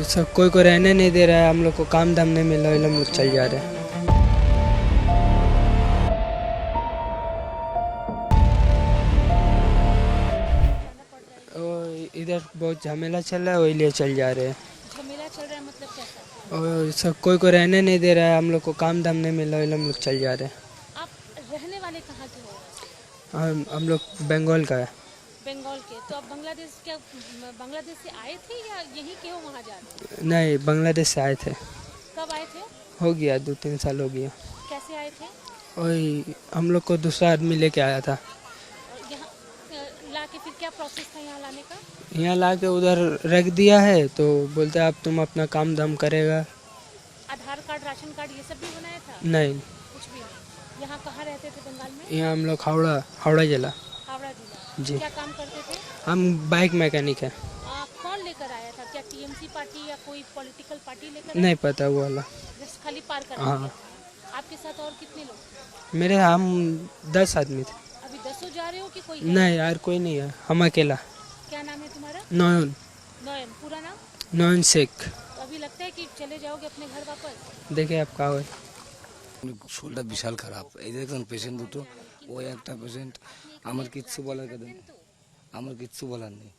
सब कोई रहने नहीं दे रहा है, हम लोग को काम धाम नहीं मिल रहा है, हम लोग चल जा रहे हैं। इधर बहुत झमेला चल रहा है, वही लिए चल जा रहे हैं। झमेला चल रहा है मतलब कैसा? और सब कोई रहने नहीं दे रहा है, हम लोग को काम धाम नहीं मिल रहा है, हम लोग चल जा रहे हैं। आप रहने वाले कहाँ के हो? हम लोग बंगाल का है। बंगाल के। तो आप बांग्लादेश से आए थे या यहीं के हो, वहाँ जा रहे हैं? नहीं, बांग्लादेश से आए थे। कब आए थे? हो गया 2-3 साल हो गया। कैसे आए थे? वही हम लोग को दूसरा आदमी लेके आया था। और यहाँ ला के फिर क्या प्रोसेस था यहाँ लाने का? यहाँ ला के उधर रख दिया है, तो बोलते अब तुम अपना काम धाम करेगा। आधार कार्ड, राशन कार्ड ये सब भी बनाया था? नहीं, कुछ भी नहीं। यहाँ कहाँ रहते थे बंगाल में? यहाँ हम लोग हावड़ा जिला। हावड़ा जिला। जी। क्या काम करते थे? हम बाइक मैकेनिक है। कौन लेकर आया था? क्या टीएमसी पार्टी या कोई पॉलिटिकल पार्टी लेकर? नहीं पता वो वाला। जस्ट खाली पार कर? हाँ। आपके साथ और कितने लोग? हम 10 आदमी थे। अभी 10 जा रहे हो कि कोई है? नहीं यार, कोई नहीं है, हम अकेला। क्या नाम है तुम्हारा? नॉन नयन। पूरा नाम? नॉन शेख। तो अभी लगता है कि चले जाओगे अपने घर वापस? देखे आप का হয়। শরীরটা বিশাল খারাপ। এই যে দেখুন পেশেন্ট দুটো, ওই একটা পেশেন্ট। আমার কিচ্ছু বলার কথা নেই, আমার কিচ্ছু বলার নেই।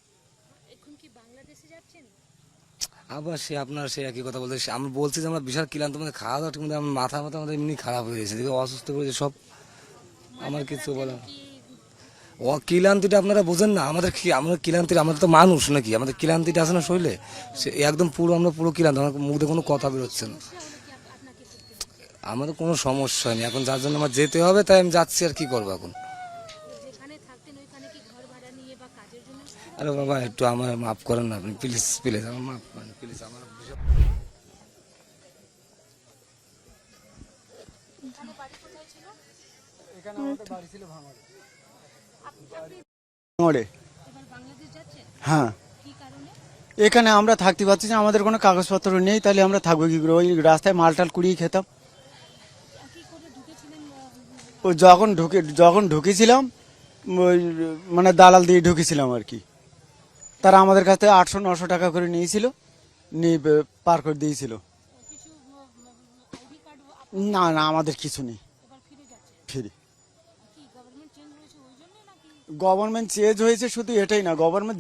এখন কি বাংলাদেশে যাচ্ছেন? আবার সে আপনার সে একই কথা বলতে, আমি বলছি যে আমরা বিশাল ক্লান্ত, আমাদের খাওয়া দাওয়া ঠিক মতো, আমার মাথা আমাদের এমনি খারাপ হয়ে গেছে, দেখে অসুস্থ করেছে সব। আমার কিচ্ছু বলার ও ক্লান্তিটা আপনারা বোঝেন না, আমাদের কি আমরা ক্লান্তিটা, আমাদের তো মানুষ নাকি, আমাদের ক্লান্তিটা আছে না শরীরে, সে একদম আমরা পুরো ক্লান্ত, আমার মুখে কোনো কথা বেরোচ্ছে না। আমাদের কোনো সমস্যা নেই এখন, যার জন্য আমার যেতে হবে তাই আমি যাচ্ছি, আর কি করবো এখন। যেখানে থাকতেন ওইখানে কি ঘর ভাড়া নিয়ে বা কাজের জন্য? আরে বাবা একটু আমার মাফ করেন না আপনি, প্লিজ প্লিজ আমার মাফ করেন প্লিজ। আমার এখানে বাড়ি কোথায় ছিল? এখানে আমাদের বাড়ি ছিল ভাঙড়ে। এবার বাংলাদেশ যাচ্ছেন? হ্যাঁ, কি কারণে? এখানে আমরা থাকতে পারছি না, আমাদের কোনো কাগজপত্র নেই, তাহলে আমরা থাকবো কি করে? ওই রাস্তায় মালটাল কুড়িয়ে খেতাম। কি করে ঢুকেছিলেন? ও যখন ঢুকেছিলাম, ওই মানে দালাল দিয়ে ঢুকেছিলাম আর কি। তারা আমাদের কাছ থেকে 800-900 টাকা করে নিয়েছিল, নিয়ে পার করে দিয়েছিল। কিছু আইডি কার্ড? না না, আমাদের কিছু নেই। এবার ফিরে যাচ্ছেন? ফিরে কি গভর্নমেন্ট চেঞ্জ হয়েছে ওই জন্য নাকি? গভর্নমেন্ট চেঞ্জ হয়েছে, শুধু এটাই না,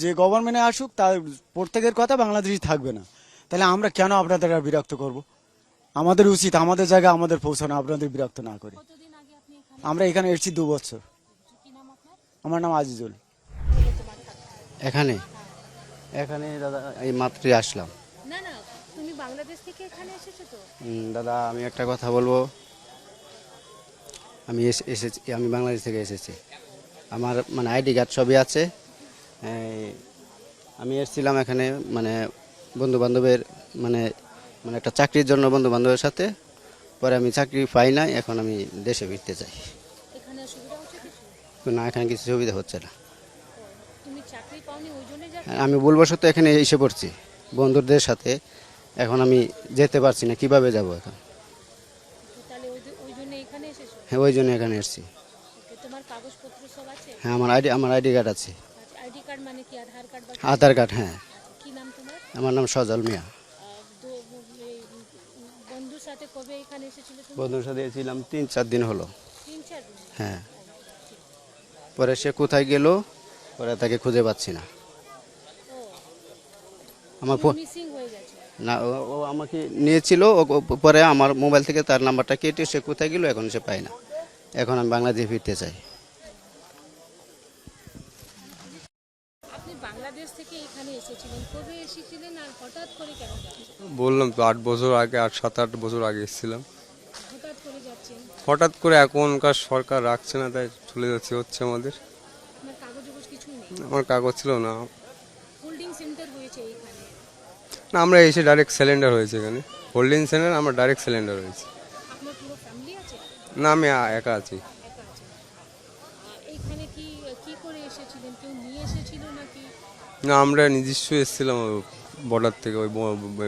যে গভর্নমেন্টে আসুক তার প্রত্যেকের কথা বাংলাদেশি থাকবে না, তাহলে আমরা কেন আপনাদের আর বিরক্ত করব? আমাদের উচিত আমাদের জায়গায় আমাদের পৌঁছানো, আপনাদের বিরক্ত না করে। কতদিন আগে আপনি এখানে? আমরা এখানে এসেছি 2 বছর। কি নাম আপনার? আমার নাম আজিজুল। এখানে দাদা এই মাত্রই আসলাম। না না, তুমি বাংলাদেশ থেকে এখানে এসেছো তো? দাদা আমি একটা কথা বলবো, আমি বাংলাদেশ থেকে এসেছি, আমার মানে আইডি কার্ড সবই আছে। আমি এসেছিলাম এখানে মানে বন্ধু বান্ধবের মানে একটা চাকরির জন্য বন্ধু বান্ধবের সাথে, পরে আমি চাকরি পাই নাই, এখন আমি দেশে ফিরতে চাই। এখানে সুবিধা হচ্ছে কিছু? না, এখানে কিছু সুবিধা হচ্ছে না। তুমি চাকরি পাওনি ওই জন্য যাচ্ছ? আমি বলবো সত্য, এখানে এসে পড়ছি বন্ধুদের সাথে, এখন আমি যেতে পারছি না, কিভাবে যাব এখন? তাহলে ওই জন্য এখানে এসেছো? হ্যাঁ, ওই জন্য এখানে এসেছি। তোমার কাগজপত্র সব আছে? হ্যাঁ, আমার আইডি কার্ড আছে। আইডি কার্ড মানে কি, আধার কার্ড বা? আধার কার্ড। হ্যাঁ। কি নাম তোমার? আমার নাম সজল মিয়া। বন্ধুর সাথে কবে এখানে এসেছিলে তুমি? বন্ধুর সাথে এসেছিলাম 3-4 দিন হলো। 3-4 দিন? হ্যাঁ। পরে সে কোথায় গেল, পরে তাকে খুঁজে পাচ্ছি না। আমার ফোন মিসিং হয়ে গেছে? না, ও আমাকে নিয়েছিল, পরে আমার মোবাইল থেকে তার নাম্বারটা কেটে সে কোথায় গেল এখন সে পায় না। এখন আমি বাংলাদেশে ফিরতে চাই। আপনি বাংলাদেশ থেকে এখানে এসেছিলেন, কবে এসেছিলেন আর হঠাৎ করে কেন যাচ্ছেন? বললাম তো 8 বছর আগে, 7-8 বছর আগে এসেছিলাম। হঠাৎ করে যাচ্ছেন? হঠাৎ করে এখনকার সরকার রাখছে না, তাই চলে যাচ্ছে হচ্ছে আমাদের। আপনার কাগজ কিছু নেই? আমার কাগজ ছিল না। হোল্ডিং সেন্টার হয়েছে এখানে? না, আমরা এসে ডাইরেক্ট সিলিন্ডার হয়েছে এখানে, হোল্ডিং সেন্টার, আমরা ডাইরেক্ট সিলিন্ডার হয়েছে। আপনার পুরো ফ্যামিলি আছে? না, আমি একা আছি। একা আছে? এখানে কি কি করে এসেছিলেন? কেউ নিয়ে এসেছিল নাকি? না, আমরা নিজস্ব এসেছিলাম বর্ডার থেকে, ওই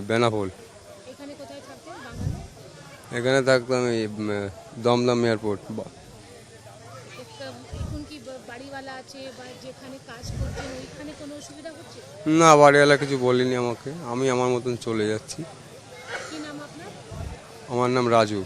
বেনাপোল। এখানে কোথায় থাকতেন বাঙালি? এখানে থাকতাম এই দমদম এয়ারপোর্ট। এখন কি বাড়িওয়ালা আছে বা যেখানে কাজ করছেন ওইখানে কোনো অসুবিধা হচ্ছে? না, বাড়িওয়ালা কিছু বলেনি আমাকে, আমি আমার মতন চলে যাচ্ছি। কি নাম আপনার? আমার নাম রাজু।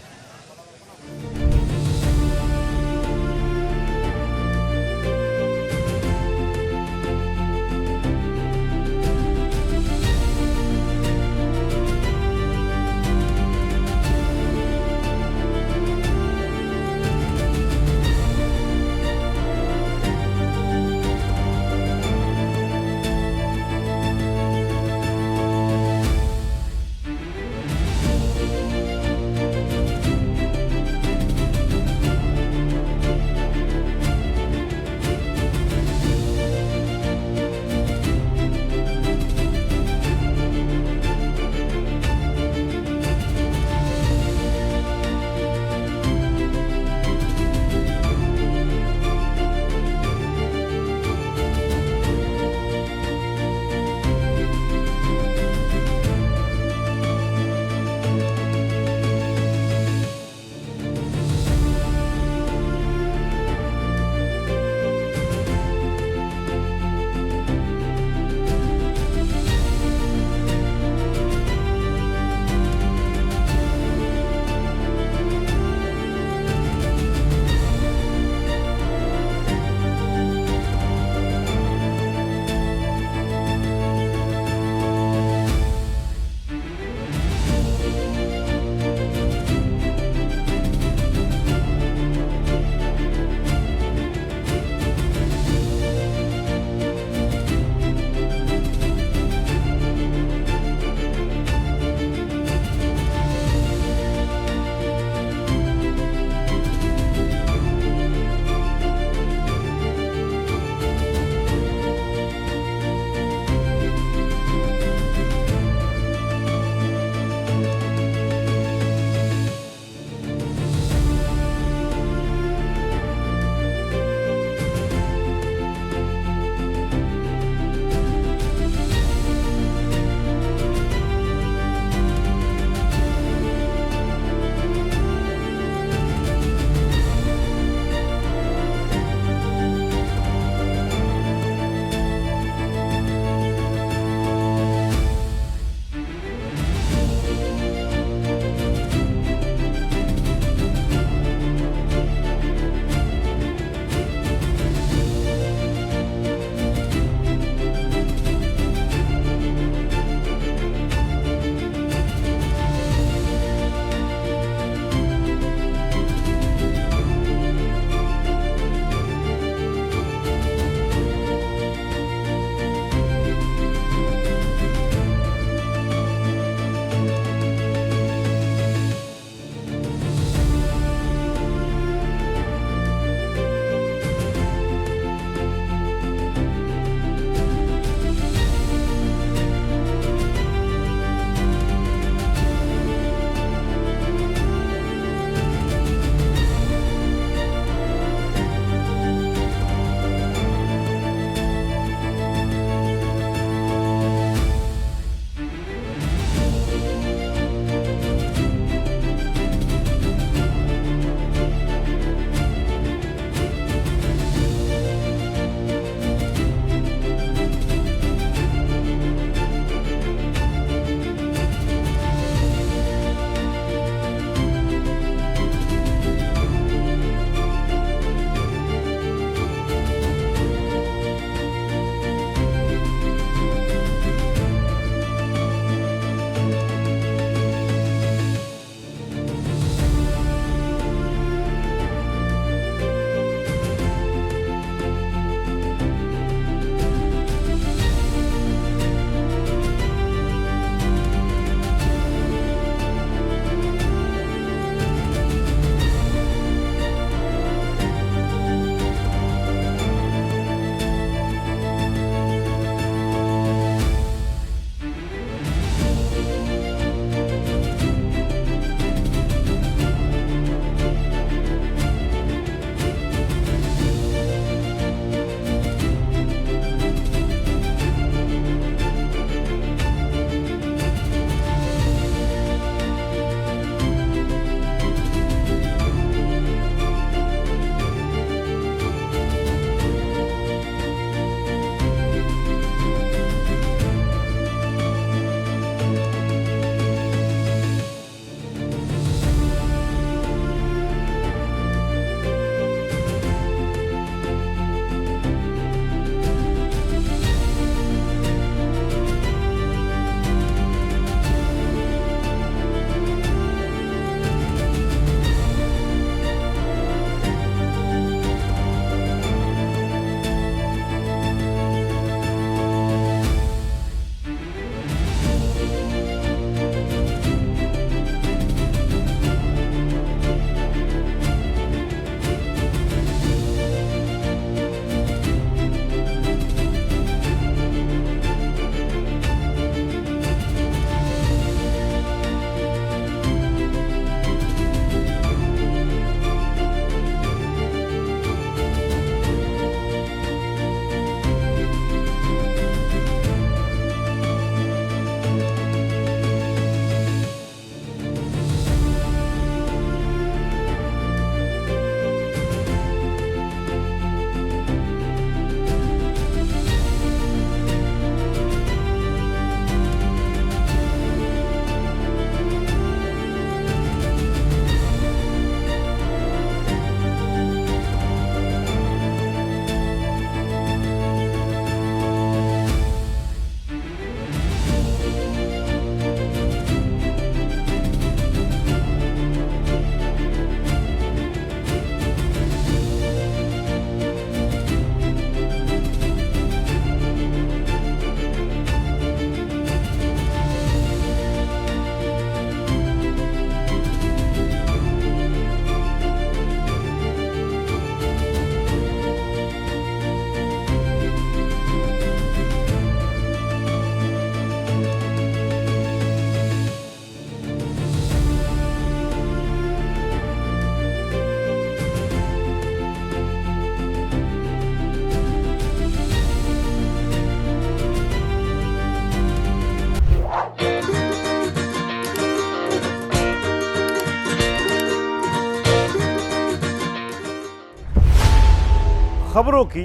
खबरों की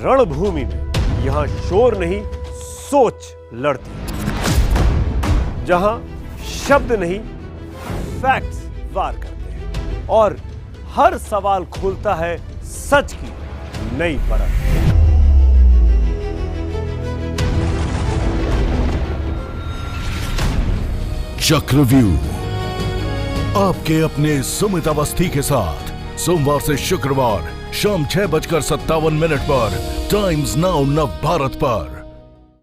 रणभूमि में यहाँ शोर नहीं सोच लड़ती है, जहां शब्द नहीं फैक्ट्स वार करते हैं और हर सवाल खोलता है सच की नई परत। चक्रव्यूह आपके अपने सुमित अवस्थी के साथ सोमवार से शुक्रवार शाम 6:57 पर टाइम्स नाउ नव भारत पर।